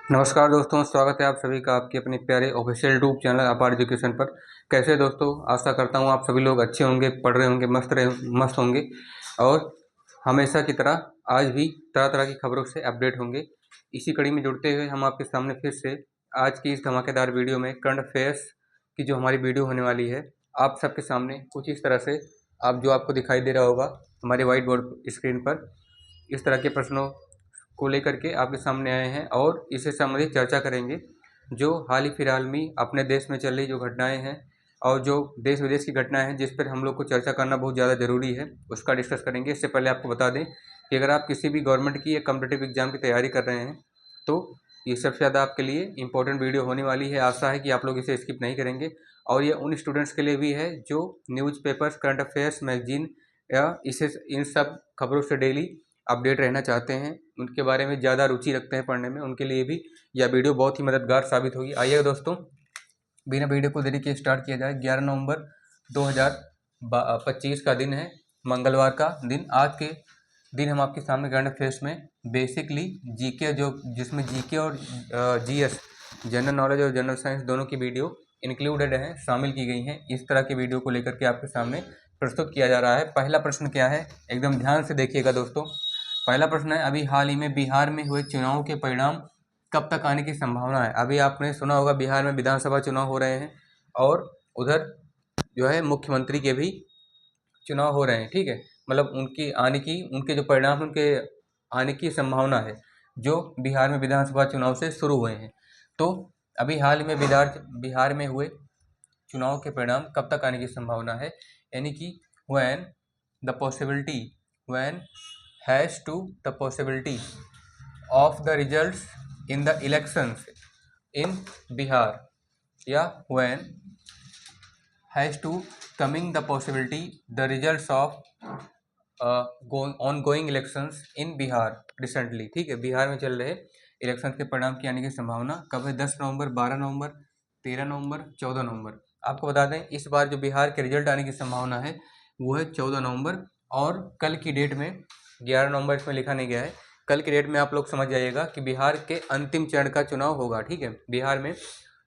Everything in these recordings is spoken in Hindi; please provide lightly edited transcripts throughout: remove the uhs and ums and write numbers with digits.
नमस्कार दोस्तों, स्वागत है आप सभी का आपके अपने प्यारे ऑफिशियल यूट्यूब चैनल अपार एजुकेशन पर। कैसे दोस्तों, आशा करता हूँ आप सभी लोग अच्छे होंगे, पढ़ रहे होंगे, मस्त होंगे और हमेशा की तरह आज भी तरह तरह की खबरों से अपडेट होंगे। इसी कड़ी में जुड़ते हुए हम आपके सामने फिर से आज की इस धमाकेदार वीडियो में करंट अफेयर्स की जो हमारी वीडियो होने वाली है, आप सबके सामने कुछ इस तरह से आपको दिखाई दे रहा होगा हमारे व्हाइट बोर्ड स्क्रीन पर। इस तरह के प्रश्नों को लेकर के आपके सामने आए हैं और इससे संबंधित चर्चा करेंगे। जो हाल ही फिलहाल में अपने देश में चल रही जो घटनाएं हैं और जो देश विदेश की घटनाएं हैं जिस पर हम लोग को चर्चा करना बहुत ज़्यादा ज़रूरी है, उसका डिस्कस करेंगे। इससे पहले आपको बता दें कि अगर आप किसी भी गवर्नमेंट की या कॉम्पिटिटिव एग्जाम की तैयारी कर रहे हैं तो ये सबसे ज़्यादा आपके लिए इंपॉर्टेंट वीडियो होने वाली है। आशा है कि आप लोग इसे स्किप नहीं करेंगे और ये उन स्टूडेंट्स के लिए भी है जो न्यूज़पेपर्स, करंट अफेयर्स, मैगजीन या इसे इन सब खबरों से डेली अपडेट रहना चाहते हैं, उनके बारे में ज़्यादा रुचि रखते हैं पढ़ने में, उनके लिए भी यह वीडियो बहुत ही मददगार साबित होगी। आइए दोस्तों, बिना वीडियो को देरी के स्टार्ट किया जाए। 11 नवंबर 2025 का दिन है, मंगलवार का दिन। आज के दिन हम आपके सामने करंट अफेयर्स में बेसिकली जीके, जो जिसमें जीके और जीएस, जनरल नॉलेज और जनरल साइंस दोनों की वीडियो इंक्लूडेड हैं, शामिल की गई हैं। इस तरह की वीडियो को लेकर के आपके सामने प्रस्तुत किया जा रहा है। पहला प्रश्न क्या है, एकदम ध्यान से देखिएगा दोस्तों। पहला प्रश्न है, अभी हाल ही में बिहार में हुए चुनाव के परिणाम कब तक आने की संभावना है। अभी आपने सुना होगा बिहार में विधानसभा चुनाव हो रहे हैं और उधर जो है मुख्यमंत्री के भी चुनाव हो रहे हैं। ठीक है, मतलब उनके जो परिणाम, उनके आने की संभावना है जो बिहार में विधानसभा चुनाव से शुरू हुए हैं। तो अभी हाल ही में बिहार में हुए चुनाव के परिणाम कब तक आने की संभावना है, यानी कि when the possibility when has to the possibility of the results in the elections in Bihar, या when has to coming the possibility the results of ongoing elections in Bihar recently। ठीक है, बिहार में चल रहे इलेक्शन के परिणाम की आने की संभावना कब है? 10 नवंबर, 12 नवंबर, 13 नवंबर, 14 नवंबर। आपको बता दें इस बार जो बिहार के रिजल्ट आने की संभावना है वो है 14 नवंबर। और कल की डेट में 11 नवंबर इसमें लिखा नहीं गया है, कल की डेट में आप लोग समझ जाइएगा कि बिहार के अंतिम चरण का चुनाव होगा। ठीक है, बिहार में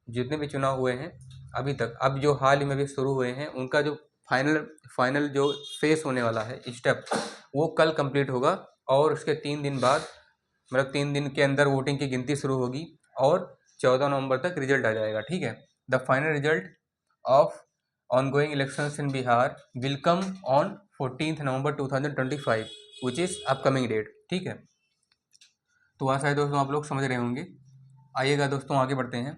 जितने भी चुनाव हुए हैं अभी तक, अब जो हाल ही में भी शुरू हुए हैं, उनका जो फाइनल जो फेस होने वाला है स्टेप, वो कल कंप्लीट होगा और उसके 3 दिन बाद, मतलब 3 दिन के अंदर वोटिंग की गिनती शुरू होगी और 14 नवंबर तक रिजल्ट आ जाएगा। ठीक है, the final result of ongoing elections in Bihar will come on 14th November 2025 which is upcoming date। ठीक है, तो आशा है दोस्तों आप लोग समझ रहे होंगे। आइएगा दोस्तों, आगे बढ़ते हैं।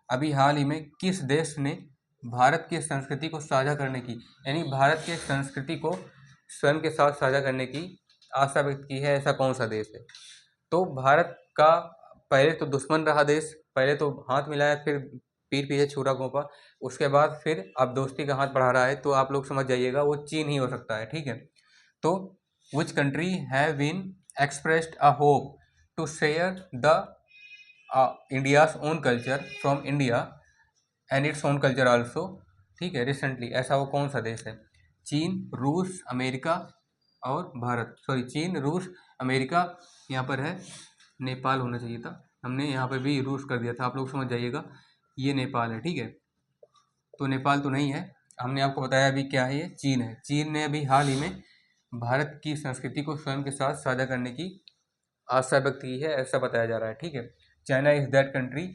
अभी हाल ही में किस देश ने भारत की संस्कृति को साझा करने की, यानी भारत के संस्कृति को स्वयं के साथ साझा करने की आशा व्यक्त की है, ऐसा कौन सा देश है? तो भारत का पहले तो दुश्मन रहा देश, पहले तो हाथ मिलाया, फिर पीठ पीछे छुरा घोंपा, उसके बाद फिर अब दोस्ती का हाथ बढ़ा रहा है, तो आप लोग समझ जाइएगा वो चीन ही हो सकता है। ठीक है, तो which country have been expressed a hope to share the India's own culture from India and its own culture also. ठीक है, रिसेंटली, ऐसा वो कौन सा देश है? चीन, रूस, अमेरिका और भारत। सॉरी, चीन, रूस, अमेरिका, यहाँ पर है नेपाल होना चाहिए था, हमने यहाँ पर भी रूस कर दिया था, आप लोग समझ जाइएगा ये नेपाल है। ठीक है, तो नेपाल तो नहीं है, हमने आपको बताया अभी क्या है, ये चीन है। चीन ने अभी हाल ही में भारत की संस्कृति को स्वयं के साथ साझा करने की आशा व्यक्त की है, ऐसा बताया जा रहा है। ठीक है, China is that country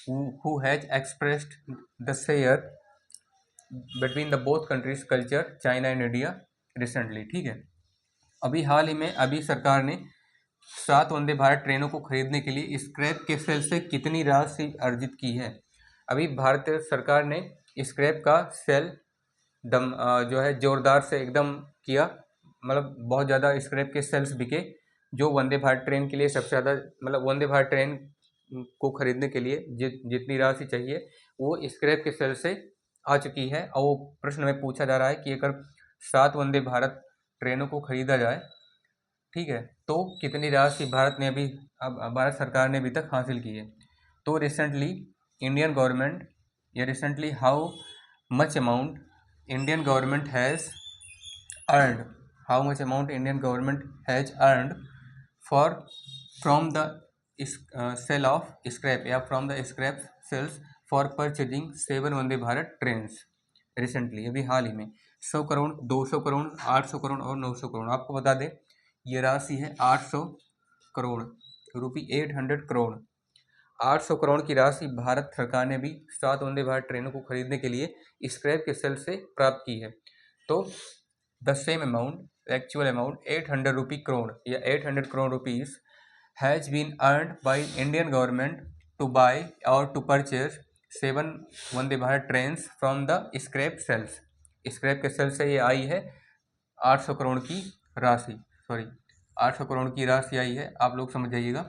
who has expressed the share between the both countries culture, China and India recently। ठीक है, अभी हाल ही में अभी सरकार ने 7 वंदे भारत ट्रेनों को खरीदने के लिए स्क्रैप के सेल से कितनी राशि अर्जित की है? अभी भारतीय सरकार ने स्क्रैप का सेल जो है जोरदार से एकदम किया, मतलब बहुत ज़्यादा स्क्रैप के सेल्स बिके जो वंदे भारत ट्रेन के लिए सबसे ज़्यादा, मतलब वंदे भारत ट्रेन को खरीदने के लिए जितनी राशि चाहिए वो स्क्रैप के सेल से आ चुकी है। और वो प्रश्न में पूछा जा रहा है कि अगर 7 वंदे भारत ट्रेनों को खरीदा जाए, ठीक है, तो कितनी राशि भारत सरकार ने अभी तक हासिल की है? तो रिसेंटली इंडियन गवर्नमेंट, या recently how much amount Indian government has earned, how much amount Indian government has earned for from the sale of scrap या from the scrap sales for purchasing 7 Vande Bharat trains recently, अभी हाल ही में 100 करोड़, 200 करोड़, 800 करोड़ और 900 करोड़। आपको बता दें ये राशि है 800 करोड़ रुपी, 800 करोड़। 800 करोड़ की राशि भारत सरकार ने भी 7 वंदे भारत ट्रेनों को खरीदने के लिए स्क्रैप के सेल से प्राप्त की है। तो the same amount, actual amount 800 rupee crore या 800 crore rupees has been earned by Indian government to buy और to purchase 7 Vande Bharat trains from the scrap sales. Scrap के सेल से ये आई है 800 करोड़ की राशि, 800 करोड़ की राशि आई है, आप लोग समझ जाइएगा,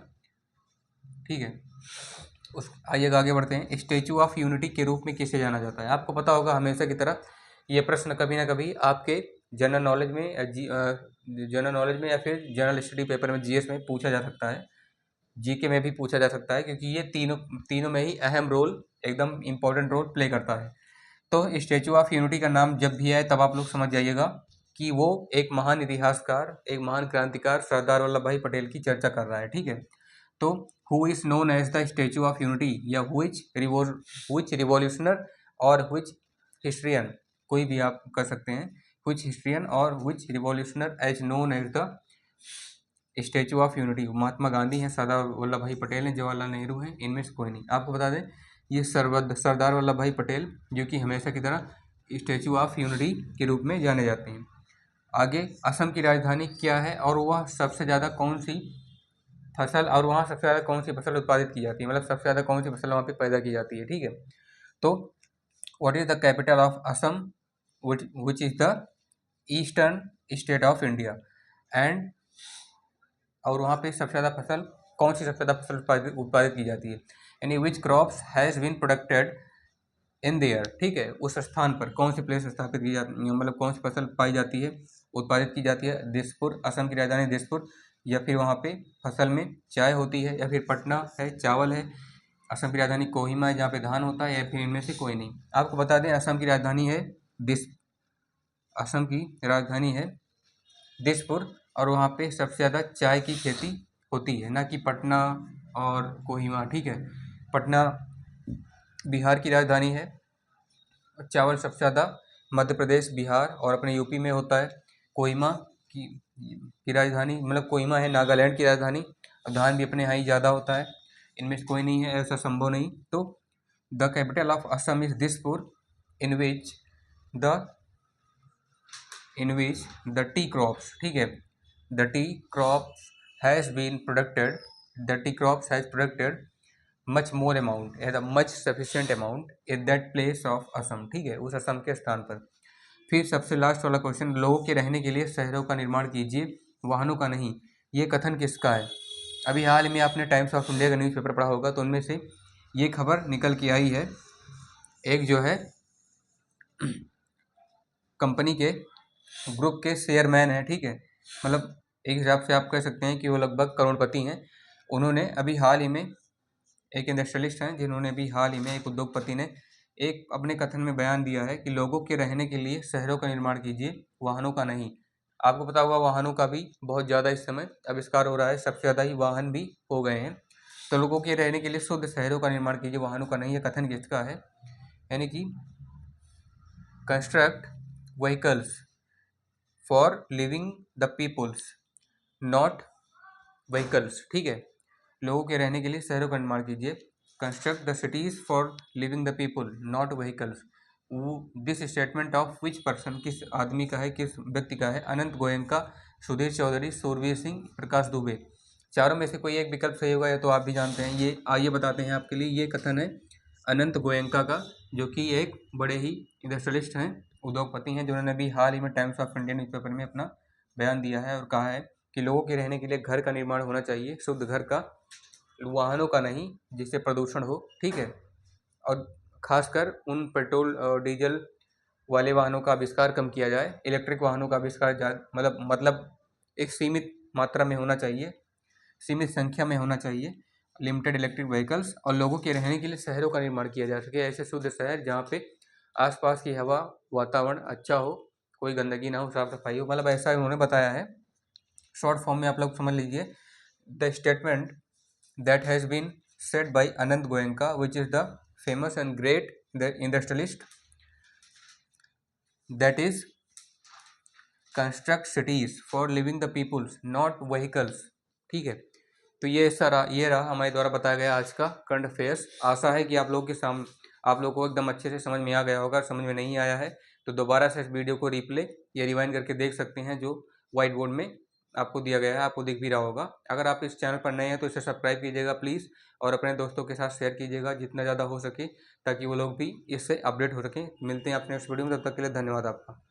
ठीक है। आइएगा आगे बढ़ते हैं। स्टैचू ऑफ यूनिटी के रूप में किसे जाना जाता है? आपको पता होगा हमेशा की तरह ये प्रश्न कभी ना कभी आपके जनरल नॉलेज में या फिर जनरल स्टडी पेपर में जीएस में पूछा जा सकता है, जीके में भी पूछा जा सकता है, क्योंकि ये तीनों में ही अहम रोल, एकदम इंपॉर्टेंट रोल प्ले करता है। तो स्टैचू ऑफ यूनिटी का नाम जब भी आए तब आप लोग समझ जाइएगा कि वो एक महान इतिहासकार, एक महान क्रांतिकार सरदार वल्लभ भाई पटेल की चर्चा कर रहा है, ठीक है। तो who is known as the statue of unity या which रिवॉल्यूशनर और which हिस्ट्रियन, कोई भी आप कर सकते हैं, which हिस्ट्रियन और which revolutionary as known as the statue of Unity? Mahatma Gandhi हैं, सरदार वल्लभ भाई पटेल हैं, जवाहरलाल नेहरू हैं, इनमें से कोई नहीं। आपको बता दें ये सरदार वल्लभ भाई पटेल, जो कि हमेशा की तरह स्टैचू ऑफ यूनिटी के रूप में जाने जाते हैं। आगे, असम की राजधानी क्या है और वह सबसे ज़्यादा कौन सी फसल, और वहाँ सबसे ज़्यादा कौन सी फसल उत्पादित की जाती है, मतलब सबसे ज़्यादा कौन सी फसल वहाँ पे पैदा की जाती है, ठीक है। तो what is the capital of Assam, which is the eastern state of India, and और वहाँ पे सबसे ज़्यादा फसल कौन सी, सबसे ज़्यादा फसल उत्पादित की जाती है, यानी which crops has been produced in there, ठीक है, उस स्थान पर कौन सी प्लेस स्थापित की जाती है, मतलब कौन सी फसल पाई जाती है, उत्पादित की जाती है। दिसपुर, असम की राजधानी दिसपुर, या फिर वहाँ पे फसल में चाय होती है, या फिर पटना है, चावल है। असम की राजधानी कोहिमा है, जहाँ पे धान होता है, या फिर इनमें से कोई नहीं। आपको बता दें असम की राजधानी है दिसपुर, और वहाँ पे सबसे ज़्यादा चाय की खेती होती है, ना कि पटना और कोहिमा, ठीक है। पटना बिहार की राजधानी है, चावल सबसे ज़्यादा मध्य प्रदेश, बिहार और अपने यूपी में होता है। कोहिमा की राजधानी, मतलब कोहिमा है नागालैंड की राजधानी, और धान भी अपने यहाँ ही ज़्यादा होता है, इनमें से कोई नहीं है, ऐसा संभव नहीं। तो the capital of Assam is Dispur, in which the T crops, ठीक है, the T crops has प्रोडक्टेड much more amount at much sufficient amount at that place of Assam, ठीक है, उस असम के स्थान पर। फिर सबसे लास्ट वाला क्वेश्चन, लोगों के रहने के लिए शहरों का निर्माण कीजिए, वाहनों का नहीं, ये कथन किसका है? अभी हाल में आपने टाइम्स ऑफ इंडिया का न्यूज़पेपर पढ़ा होगा, तो उनमें से ये खबर निकल के आई है। एक जो है कंपनी के ग्रुप के शेयरमैन है, ठीक है, मतलब एक हिसाब से आप कह सकते हैं कि वो लगभग करोड़पति हैं। उन्होंने अभी हाल ही में, एक इंडस्ट्रियलिस्ट हैं जिन्होंने अभी हाल ही में, एक उद्योगपति ने एक अपने कथन में बयान दिया है कि लोगों के रहने के लिए शहरों का निर्माण कीजिए, वाहनों का नहीं। आपको पता होगा वाहनों का भी बहुत ज़्यादा इस समय आविष्कार हो रहा है, सबसे ज़्यादा ही वाहन भी हो गए हैं। तो लोगों के रहने के लिए शुद्ध शहरों का निर्माण कीजिए, वाहनों का नहीं। ये कथन किसका है? यानी कि construct vehicles for living the peoples, not vehicles, ठीक है। लोगों के रहने के लिए शहरों का निर्माण कीजिए, construct the cities for living the people, not vehicles. This statement of which person, किस आदमी का है, किस व्यक्ति का है? अनंत गोयनका, सुधीर चौधरी, सूरवीर सिंह, प्रकाश दुबे। चारों में से कोई एक विकल्प सही होगा, या तो आप भी जानते हैं। ये आइए बताते हैं आपके लिए। ये कथन है अनंत गोयनका का, जो कि एक बड़े ही इंडस्ट्रियलिस्ट हैं, उद्योगपति हैं, जिन्होंने भी हाल ही में टाइम्स ऑफ इंडिया न्यूज़पेपर में अपना बयान दिया है और कहा है कि लोगों के रहने के लिए घर का निर्माण होना चाहिए, शुद्ध घर का, वाहनों का नहीं जिससे प्रदूषण हो, ठीक है। और खासकर उन पेट्रोल और डीजल वाले वाहनों का आविष्कार कम किया जाए, इलेक्ट्रिक वाहनों का आविष्कार मतलब एक सीमित मात्रा में होना चाहिए, सीमित संख्या में होना चाहिए, लिमिटेड इलेक्ट्रिक व्हीकल्स, और लोगों के रहने के लिए शहरों का निर्माण किया जा सके, ऐसे शुद्ध शहर जहाँ पे आसपास की हवा, वातावरण अच्छा हो, कोई गंदगी ना हो, साफ सफाई हो, मतलब ऐसा उन्होंने बताया है। शॉर्ट फॉर्म में आप लोग समझ लीजिए, the that has been said by Anand Goenka, which is the famous and great industrialist, that is construct cities for living the peoples, not vehicles। ठीक है, तो ये रहा हमारे द्वारा बताया गया आज का करंट अफेयर्स। आशा है कि आप लोगों के आप लोगों को एकदम अच्छे से समझ में आ गया होगा। समझ में नहीं आया है तो दोबारा से इस वीडियो को रिप्ले या रिवाइंड करके देख सकते हैं, जो व्हाइट बोर्ड में आपको दिया गया है, आपको दिख भी रहा होगा। अगर आप इस चैनल पर नए हैं तो इसे सब्सक्राइब कीजिएगा प्लीज़, और अपने दोस्तों के साथ शेयर कीजिएगा जितना ज़्यादा हो सके, ताकि वो लोग भी इससे अपडेट हो सकें। मिलते हैं अपने नेक्स्ट वीडियो में, तब तक के लिए धन्यवाद आपका।